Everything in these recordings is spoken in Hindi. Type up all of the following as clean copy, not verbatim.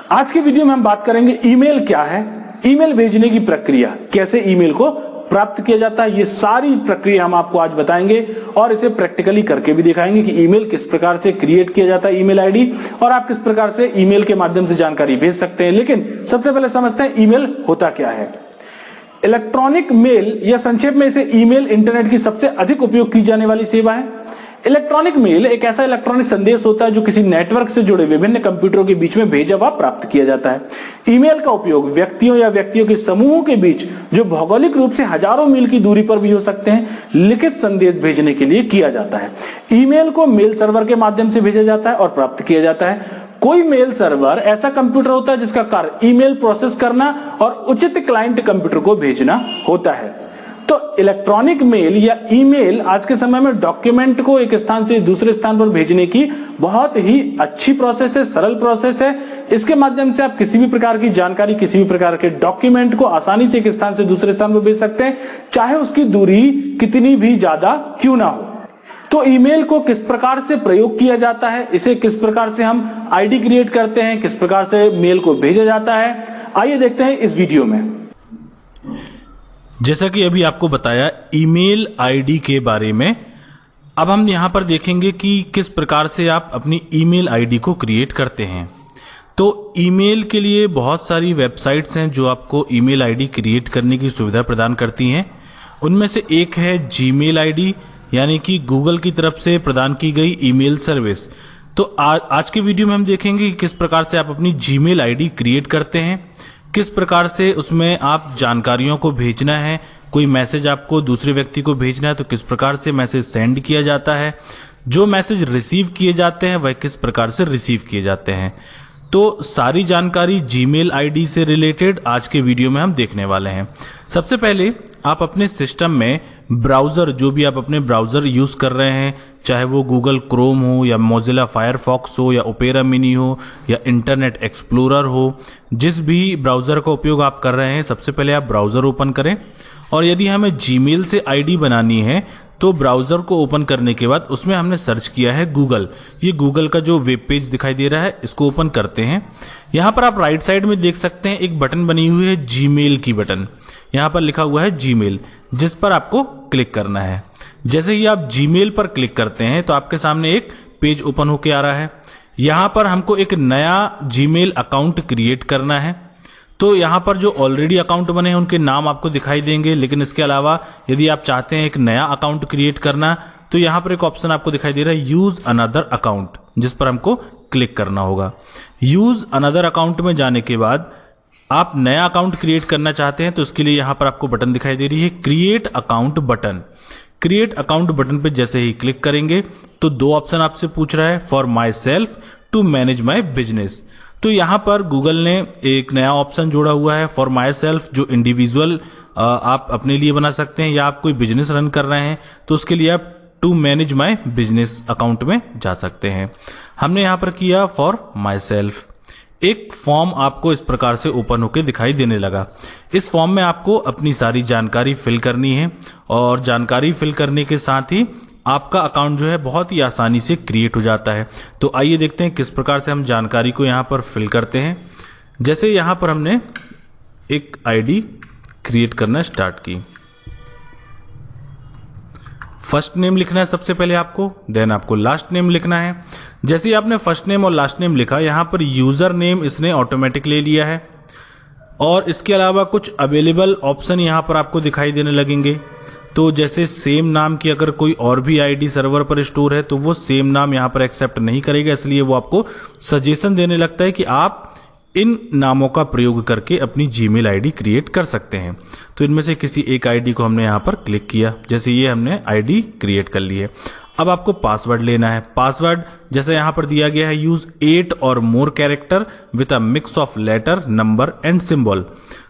आज के वीडियो में हम बात करेंगे ईमेल क्या है, ईमेल भेजने की प्रक्रिया, कैसे ईमेल को प्राप्त किया जाता है। ये सारी प्रक्रिया हम आपको आज बताएंगे और इसे प्रैक्टिकली करके भी दिखाएंगे कि ईमेल किस प्रकार से क्रिएट किया जाता है, ईमेल आईडी, और आप किस प्रकार से ईमेल के माध्यम से जानकारी भेज सकते हैं। लेकिन सबसे पहले समझते हैं ईमेल होता क्या है। इलेक्ट्रॉनिक मेल या संक्षेप में इसे ईमेल इंटरनेट की सबसे अधिक उपयोग की जाने वाली सेवा है। इलेक्ट्रॉनिक मेल एक ऐसा इलेक्ट्रॉनिक संदेश होता है जो किसी नेटवर्क से जुड़े विभिन्न कंप्यूटरों के बीच में भेजा व प्राप्त किया जाता है। ईमेल का उपयोग व्यक्तियों या व्यक्तियों के समूहों के बीच जो भौगोलिक रूप से हजारों मील की दूरी पर भी हो सकते हैं, लिखित संदेश भेजने के लिए किया जाता है। ईमेल को मेल सर्वर के माध्यम से भेजा जाता है और प्राप्त किया जाता है। कोई मेल सर्वर ऐसा कंप्यूटर होता है जिसका कार्य ईमेल प्रोसेस करना और उचित क्लाइंट कंप्यूटर को भेजना होता है। तो इलेक्ट्रॉनिक मेल या ईमेल आज के समय में डॉक्यूमेंट को एक स्थान से दूसरे स्थान पर भेजने की बहुत ही अच्छी प्रोसेस है, सरल प्रोसेस है। इसके माध्यम से आप किसी भी प्रकार की जानकारी, किसी भी प्रकार के डॉक्यूमेंट को आसानी से एक स्थान से दूसरे स्थान पर भेज सकते हैं, चाहे उसकी दूरी कितनी भी ज्यादा क्यों ना हो। तो ईमेल को किस प्रकार से प्रयोग किया जाता है, इसे किस प्रकार से हम आईडी क्रिएट करते हैं, किस प्रकार से मेल को भेजा जाता है, आइए देखते हैं इस वीडियो में। जैसा कि अभी आपको बताया ईमेल आईडी के बारे में, अब हम यहाँ पर देखेंगे कि किस प्रकार से आप अपनी ईमेल आईडी को क्रिएट करते हैं। तो ईमेल के लिए बहुत सारी वेबसाइट्स हैं जो आपको ईमेल आईडी क्रिएट करने की सुविधा प्रदान करती हैं। उनमें से एक है जीमेल आईडी, यानी कि गूगल की तरफ से प्रदान की गई ईमेल सर्विस। तो आज के वीडियो में हम देखेंगे कि किस प्रकार से आप अपनी जीमेल आईडी क्रिएट करते हैं, किस प्रकार से उसमें आप जानकारियों को भेजना है। कोई मैसेज आपको दूसरे व्यक्ति को भेजना है तो किस प्रकार से मैसेज सेंड किया जाता है, जो मैसेज रिसीव किए जाते हैं वह किस प्रकार से रिसीव किए जाते हैं। तो सारी जानकारी जीमेल आईडी से रिलेटेड आज के वीडियो में हम देखने वाले हैं। सबसे पहले आप अपने सिस्टम में ब्राउज़र, जो भी आप अपने ब्राउज़र यूज़ कर रहे हैं, चाहे वो गूगल क्रोम हो या मोजिला फायरफॉक्स हो या ओपेरा मिनी हो या इंटरनेट एक्सप्लोरर हो, जिस भी ब्राउज़र का उपयोग आप कर रहे हैं, सबसे पहले आप ब्राउज़र ओपन करें। और यदि हमें जीमेल से आईडी बनानी है तो ब्राउज़र को ओपन करने के बाद उसमें हमने सर्च किया है गूगल। ये गूगल का जो वेब पेज दिखाई दे रहा है, इसको ओपन करते हैं। यहाँ पर आप राइट साइड में देख सकते हैं एक बटन बनी हुई है, जीमेल की बटन। यहाँ पर लिखा हुआ है जीमेल, जिस पर आपको क्लिक करना है। जैसे ही आप जीमेल पर क्लिक करते हैं तो आपके सामने एक पेज ओपन होके आ रहा है। यहाँ पर हमको एक नया जीमेल अकाउंट क्रिएट करना है। तो यहाँ पर जो ऑलरेडी अकाउंट बने हैं उनके नाम आपको दिखाई देंगे, लेकिन इसके अलावा यदि आप चाहते हैं एक नया अकाउंट क्रिएट करना, तो यहाँ पर एक ऑप्शन आपको दिखाई दे रहा है यूज अनदर अकाउंट, जिस पर हमको क्लिक करना होगा। यूज अनदर अकाउंट में जाने के बाद आप नया अकाउंट क्रिएट करना चाहते हैं तो उसके लिए यहाँ पर आपको बटन दिखाई दे रही है create account button. Create account button पे जैसे ही क्लिक करेंगे तो दो ऑप्शन आपसे पूछ रहा है, for myself, to manage my business. तो यहाँ पर गूगल ने एक नया ऑप्शन जोड़ा हुआ है फॉर माई सेल्फ, जो इंडिविजुअल आप अपने लिए बना सकते हैं, या आप कोई बिजनेस रन कर रहे हैं तो उसके लिए आप to manage my business account में जा सकते हैं। हमने यहाँ पर किया फॉर माई सेल्फ। एक फॉर्म आपको इस प्रकार से ओपन होकर दिखाई देने लगा। इस फॉर्म में आपको अपनी सारी जानकारी फिल करनी है और जानकारी फिल करने के साथ ही आपका अकाउंट जो है बहुत ही आसानी से क्रिएट हो जाता है। तो आइए देखते हैं किस प्रकार से हम जानकारी को यहाँ पर फिल करते हैं। जैसे यहाँ पर हमने एक आईडी क्रिएट करना स्टार्ट की। फर्स्ट नेम लिखना है सबसे पहले आपको, देन आपको लास्ट नेम लिखना है। जैसे ही आपने फर्स्ट नेम और लास्ट नेम लिखा, यहाँ पर यूजर नेम इसने ऑटोमेटिक ले लिया है और इसके अलावा कुछ अवेलेबल ऑप्शन यहाँ पर आपको दिखाई देने लगेंगे। तो जैसे सेम नाम की अगर कोई और भी आईडी सर्वर पर स्टोर है तो वो सेम नाम यहाँ पर एक्सेप्ट नहीं करेगा, इसलिए वो आपको सजेशन देने लगता है कि आप इन नामों का प्रयोग करके अपनी जीमेल आईडी क्रिएट कर सकते हैं। तो इनमें से किसी एक आईडी को हमने यहाँ पर क्लिक किया। जैसे ये हमने आईडी क्रिएट कर ली है। अब आपको पासवर्ड लेना है। पासवर्ड जैसे यहाँ पर दिया गया है, यूज 8 और more character with a mix of letter, number and symbol.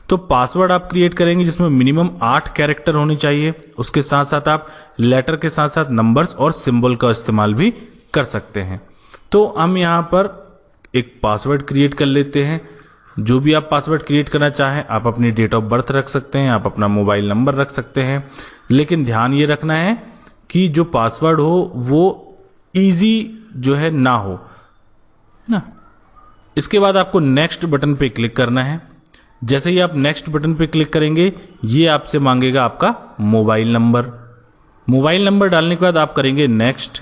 तो पासवर्ड आप क्रिएट करेंगे जिसमें मिनिमम 8 कैरेक्टर होने चाहिए। उसके साथ साथ आप लेटर के साथ साथ नंबर्स और सिंबल का इस्तेमाल भी कर सकते हैं। तो हम यहाँ पर एक पासवर्ड क्रिएट कर लेते हैं। जो भी आप पासवर्ड क्रिएट करना चाहें, आप अपनी डेट ऑफ बर्थ रख सकते हैं, आप अपना मोबाइल नंबर रख सकते हैं, लेकिन ध्यान ये रखना है कि जो पासवर्ड हो वो इजी जो है ना हो, है ना। इसके बाद आपको नेक्स्ट बटन पे क्लिक करना है। जैसे ही आप नेक्स्ट बटन पे क्लिक करेंगे ये आपसे मांगेगा आपका मोबाइल नंबर। मोबाइल नंबर डालने के बाद आप करेंगे नेक्स्ट।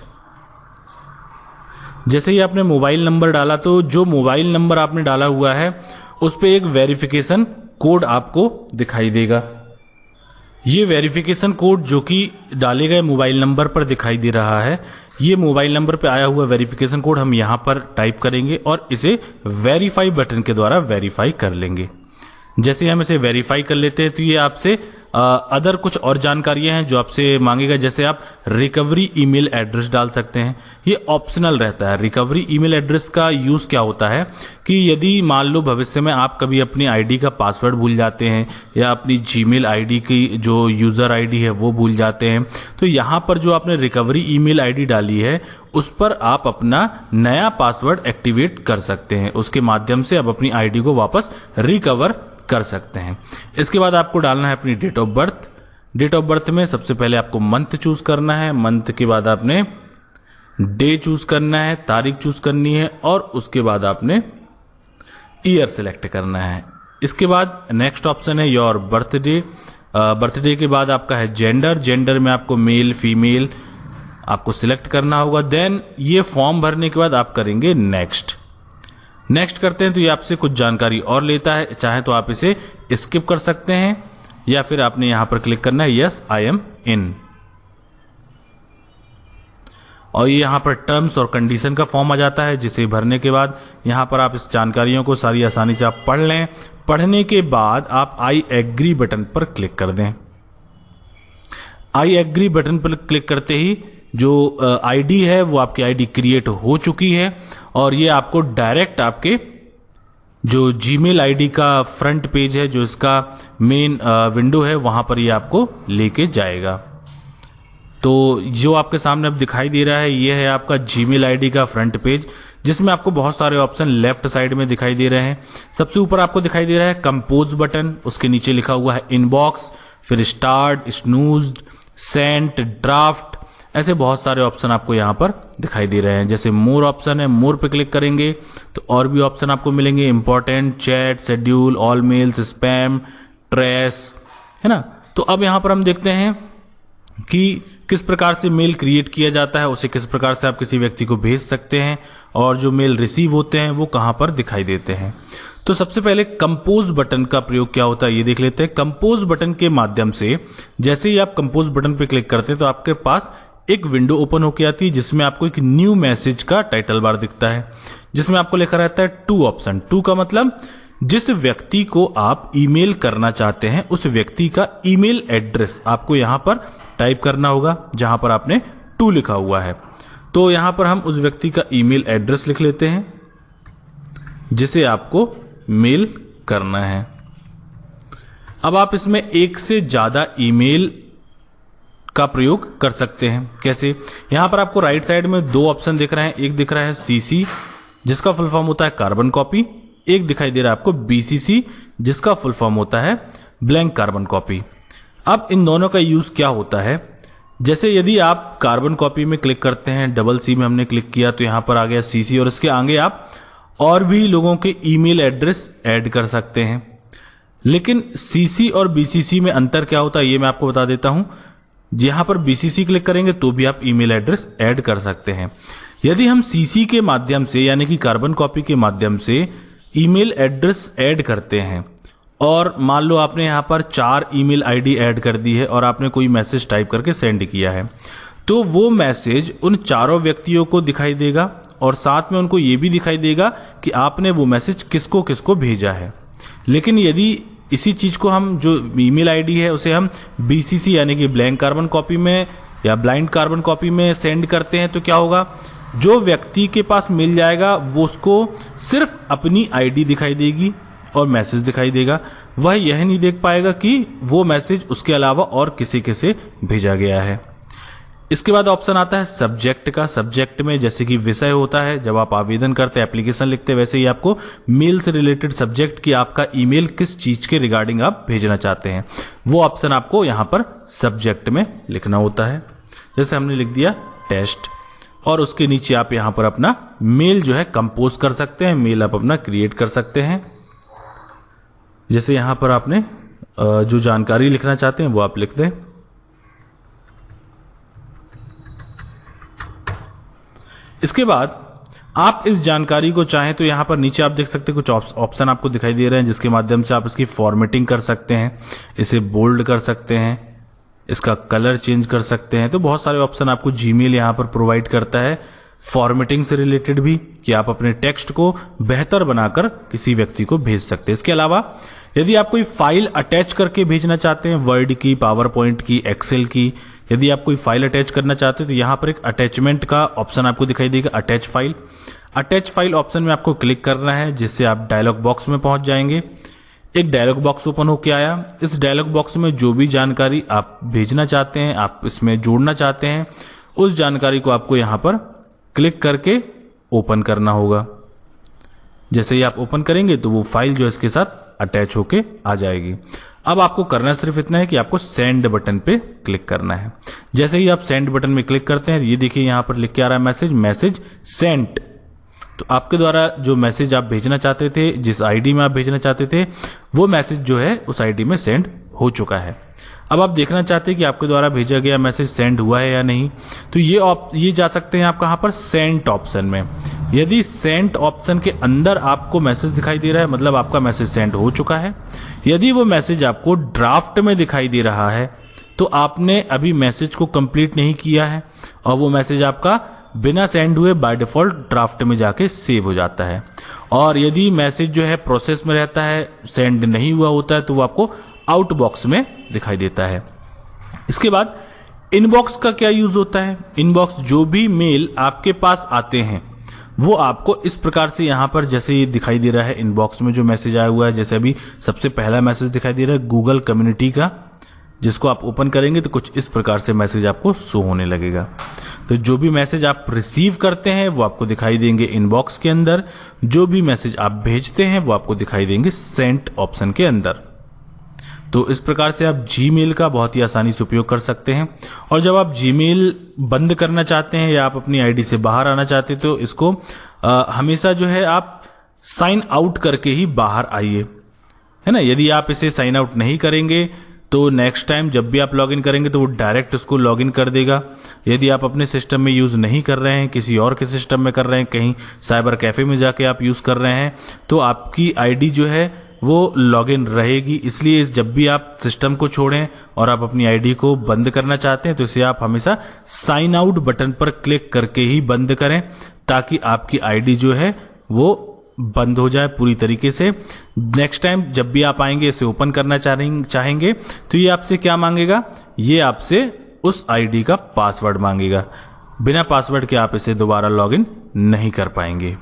जैसे ही आपने मोबाइल नंबर डाला तो जो मोबाइल नंबर आपने डाला हुआ है उस पे एक वेरिफिकेशन कोड आपको दिखाई देगा। ये वेरिफिकेशन कोड जो कि डाले गए मोबाइल नंबर पर दिखाई दे रहा है, ये मोबाइल नंबर पे आया हुआ वेरिफिकेशन कोड हम यहाँ पर टाइप करेंगे और इसे वेरीफाई बटन के द्वारा वेरीफाई कर लेंगे। जैसे ही हम इसे वेरीफाई कर लेते हैं तो ये आपसे अदर कुछ और जानकारियां हैं जो आपसे मांगेगा। जैसे आप रिकवरी ईमेल एड्रेस डाल सकते हैं, ये ऑप्शनल रहता है। रिकवरी ईमेल एड्रेस का यूज क्या होता है कि यदि मान लो भविष्य में आप कभी अपनी आईडी का पासवर्ड भूल जाते हैं या अपनी जीमेल आईडी की जो यूजर आईडी है वो भूल जाते हैं, तो यहाँ पर जो आपने रिकवरी ईमेल आईडी डाली है उस पर आप अपना नया पासवर्ड एक्टिवेट कर सकते हैं। उसके माध्यम से आप अपनी आईडी को वापस रिकवर कर सकते हैं। इसके बाद आपको डालना है अपनी date of birth. Date of birth में सबसे पहले आपको मंथ चूज करना है, मंथ के बाद आपने डे चूज करना है, तारीख चूज करनी है और उसके बाद आपने ईयर सेलेक्ट करना है। इसके बाद नेक्स्ट ऑप्शन है योर बर्थडे। बर्थडे के बाद आपका है जेंडर। जेंडर में आपको मेल फीमेल आपको सिलेक्ट करना होगा। देन ये फॉर्म भरने के बाद आप करेंगे नेक्स्ट। नेक्स्ट करते हैं तो ये आपसे कुछ जानकारी और लेता है, चाहे तो आप इसे स्किप कर सकते हैं या फिर आपने यहां पर क्लिक करना है यस आई एम इन। और ये यहां पर टर्म्स और कंडीशन का फॉर्म आ जाता है जिसे भरने के बाद यहां पर आप इस जानकारियों को सारी आसानी से आप पढ़ लें। पढ़ने के बाद आप आई एग्री बटन पर क्लिक कर दें। आई एग्री बटन पर क्लिक करते ही जो आईडी है वो आपकी आईडी क्रिएट हो चुकी है और ये आपको डायरेक्ट आपके जो जीमेल आईडी का फ्रंट पेज है, जो इसका मेन विंडो है, वहां पर ये आपको लेके जाएगा। तो जो आपके सामने अब दिखाई दे रहा है ये है आपका जीमेल आईडी का फ्रंट पेज, जिसमें आपको बहुत सारे ऑप्शन लेफ्ट साइड में दिखाई दे रहे हैं। सबसे ऊपर आपको दिखाई दे रहा है कंपोज बटन, उसके नीचे लिखा हुआ है इनबॉक्स, फिर स्टार्ट, स्नूज्ड, सेंट, ड्राफ्ट, ऐसे बहुत सारे ऑप्शन आपको यहाँ पर दिखाई दे रहे हैं। जैसे मोर ऑप्शन है, मोर पे क्लिक करेंगे तो और भी ऑप्शन आपको मिलेंगे, important, chat, schedule, all mails, spam, trash, है ना। तो अब यहाँ पर हम देखते हैं कि किस प्रकार से मेल क्रिएट किया जाता है, उसे किस प्रकार से आप किसी व्यक्ति को भेज सकते हैं और जो मेल रिसीव होते हैं वो कहाँ पर दिखाई देते हैं। तो सबसे पहले कंपोज बटन का प्रयोग क्या होता है ये देख लेते हैं। कंपोज बटन के माध्यम से जैसे ही आप कंपोज बटन पे क्लिक करते हैं तो आपके पास एक विंडो ओपन होकर आती है जिसमें आपको एक न्यू मैसेज का टाइटल बार दिखता है, जिसमें आपको लिखा रहता है टू ऑप्शन। टू का मतलब जिस व्यक्ति को आप ईमेल करना चाहते हैं उस व्यक्ति का ईमेल एड्रेस आपको यहां पर टाइप करना होगा जहां पर आपने टू लिखा हुआ है। तो यहां पर हम उस व्यक्ति का ईमेल एड्रेस लिख लेते हैं जिसे आपको मेल करना है। अब आप इसमें एक से ज्यादा ईमेल का प्रयोग कर सकते हैं। कैसे? यहां पर आपको राइट साइड में दो ऑप्शन दिख रहे हैं, एक दिख रहा है सीसी जिसका फुल फॉर्म होता है कार्बन कॉपी, एक दिखाई दे रहा है आपको बीसीसी जिसका फुल फॉर्म होता है ब्लैंक कार्बन कॉपी। अब इन दोनों का यूज क्या होता है, जैसे यदि आप कार्बन कॉपी में क्लिक करते हैं, डबल सी में हमने क्लिक किया तो यहां पर आ गया सीसी और इसके आगे आप और भी लोगों के ईमेल एड्रेस ऐड कर सकते हैं। लेकिन सीसी और बीसीसी में अंतर क्या होता है ये मैं आपको बता देता हूं। यहां पर बीसीसी क्लिक करेंगे तो भी आप ईमेल एड्रेस ऐड कर सकते हैं। यदि हम सीसी के माध्यम से यानी कि कार्बन कॉपी के माध्यम से ईमेल एड्रेस ऐड करते हैं और मान लो आपने यहां पर 4 ईमेल आईडी ऐड कर दी है और आपने कोई मैसेज टाइप करके सेंड किया है, तो वो मैसेज उन चारों व्यक्तियों को दिखाई देगा और साथ में उनको ये भी दिखाई देगा कि आपने वो मैसेज किसको किसको भेजा है। लेकिन यदि इसी चीज को हम जो ईमेल आईडी है उसे हम बीसीसी यानी कि ब्लैंक कार्बन कॉपी में या ब्लाइंड कार्बन कॉपी में सेंड करते हैं तो क्या होगा, जो व्यक्ति के पास मिल जाएगा वो उसको सिर्फ अपनी आईडी दिखाई देगी और मैसेज दिखाई देगा, वह यह नहीं देख पाएगा कि वो मैसेज उसके अलावा और किसी के से भेजा गया है। इसके बाद ऑप्शन आता है सब्जेक्ट का। सब्जेक्ट में जैसे कि विषय होता है, जब आप आवेदन करते हैं एप्लीकेशन लिखते हैं वैसे ही आपको मेल से रिलेटेड सब्जेक्ट की आपका ईमेल किस चीज के रिगार्डिंग आप भेजना चाहते हैं वो ऑप्शन आपको यहां पर सब्जेक्ट में लिखना होता है। जैसे हमने लिख दिया टेस्ट और उसके नीचे आप यहां पर अपना मेल जो है कंपोज कर सकते हैं, मेल आप अपना क्रिएट कर सकते हैं। जैसे यहां पर आपने जो जानकारी लिखना चाहते हैं वो आप लिख दें। इसके बाद आप इस जानकारी को चाहें तो यहां पर नीचे आप देख सकते हैं कुछ ऑप्शन आपको दिखाई दे रहे हैं, जिसके माध्यम से आप इसकी फॉर्मेटिंग कर सकते हैं, इसे बोल्ड कर सकते हैं, इसका कलर चेंज कर सकते हैं। तो बहुत सारे ऑप्शन आपको जीमेल यहां पर प्रोवाइड करता है, फॉर्मेटिंग से रिलेटेड भी, कि आप अपने टेक्स्ट को बेहतर बनाकर किसी व्यक्ति को भेज सकते हैं। इसके अलावा यदि आप कोई फाइल अटैच करके भेजना चाहते हैं, वर्ड की, पावर पॉइंट की, एक्सेल की, यदि आप कोई फाइल अटैच करना चाहते हैं तो यहां पर एक अटैचमेंट का ऑप्शन आपको दिखाई देगा, attach file. Attach file option में आपको क्लिक करना है, जिससे आप डायलॉग बॉक्स में पहुंच जाएंगे। एक डायलॉग बॉक्स ओपन होकर आया। इस डायलॉग बॉक्स में जो भी जानकारी आप भेजना चाहते हैं, आप इसमें जोड़ना चाहते हैं, उस जानकारी को आपको यहां पर क्लिक करके ओपन करना होगा। जैसे ही आप ओपन करेंगे तो वो फाइल जो इसके साथ अटैच होके आ जाएगी। अब आपको करना सिर्फ इतना है कि आपको सेंड बटन पे क्लिक करना है। जैसे ही आप सेंड बटन में क्लिक करते हैं, ये देखिए यहां पर लिख के आ रहा है मैसेज सेंट। तो आपके द्वारा जो मैसेज आप भेजना चाहते थे, जिस आईडी में आप भेजना चाहते थे, वो मैसेज जो है उस आईडी में सेंड हो चुका है। अब आप देखना चाहते हैं कि आपके द्वारा भेजा गया मैसेज सेंड हुआ है या नहीं, तो ये जा सकते हैं आप कहां पर, सेंट ऑप्शन में। यदि सेंट ऑप्शन के अंदर आपको मैसेज दिखाई दे रहा है, मतलब आपका मैसेज सेंड हो चुका है। यदि वो मैसेज आपको ड्राफ्ट में दिखाई दे रहा है तो आपने अभी मैसेज को कंप्लीट नहीं किया है और वो मैसेज आपका बिना सेंड हुए बाय डिफॉल्ट ड्राफ्ट में जाके सेव हो जाता है। और यदि मैसेज जो है प्रोसेस में रहता है, सेंड नहीं हुआ होता है, तो वो आपको आउट बॉक्स में दिखाई देता है। इसके बाद इनबॉक्स का क्या यूज होता है। इनबॉक्स, जो भी मेल आपके पास आते हैं वो आपको इस प्रकार से यहां पर जैसे ये दिखाई दे रहा है, इनबॉक्स में जो मैसेज आया हुआ है, जैसे अभी सबसे पहला मैसेज दिखाई दे रहा है गूगल कम्युनिटी का, जिसको आप ओपन करेंगे तो कुछ इस प्रकार से मैसेज आपको शो होने लगेगा। तो जो भी मैसेज आप रिसीव करते हैं वो आपको दिखाई देंगे इनबॉक्स के अंदर, जो भी मैसेज आप भेजते हैं वो आपको दिखाई देंगे सेंट ऑप्शन के अंदर। तो इस प्रकार से आप जीमेल का बहुत ही आसानी से उपयोग कर सकते हैं। और जब आप जीमेल बंद करना चाहते हैं या आप अपनी आईडी से बाहर आना चाहते हैं तो इसको हमेशा जो है आप साइन आउट करके ही बाहर आइए, है ना। यदि आप इसे साइन आउट नहीं करेंगे तो नेक्स्ट टाइम जब भी आप लॉगिन करेंगे तो वो डायरेक्ट उसको लॉगिन कर देगा। यदि आप अपने सिस्टम में यूज नहीं कर रहे हैं, किसी और के सिस्टम में कर रहे हैं, कहीं साइबर कैफे में जाके आप यूज कर रहे हैं, तो आपकी आईडी जो है वो लॉगिन रहेगी। इसलिए जब भी आप सिस्टम को छोड़ें और आप अपनी आईडी को बंद करना चाहते हैं तो इसे आप हमेशा साइन आउट बटन पर क्लिक करके ही बंद करें, ताकि आपकी आईडी जो है वो बंद हो जाए पूरी तरीके से। नेक्स्ट टाइम जब भी आप आएंगे, इसे ओपन करना चाहेंगे तो ये आपसे क्या मांगेगा, ये आपसे उस आईडी का पासवर्ड मांगेगा। बिना पासवर्ड के आप इसे दोबारा लॉगिन नहीं कर पाएंगे।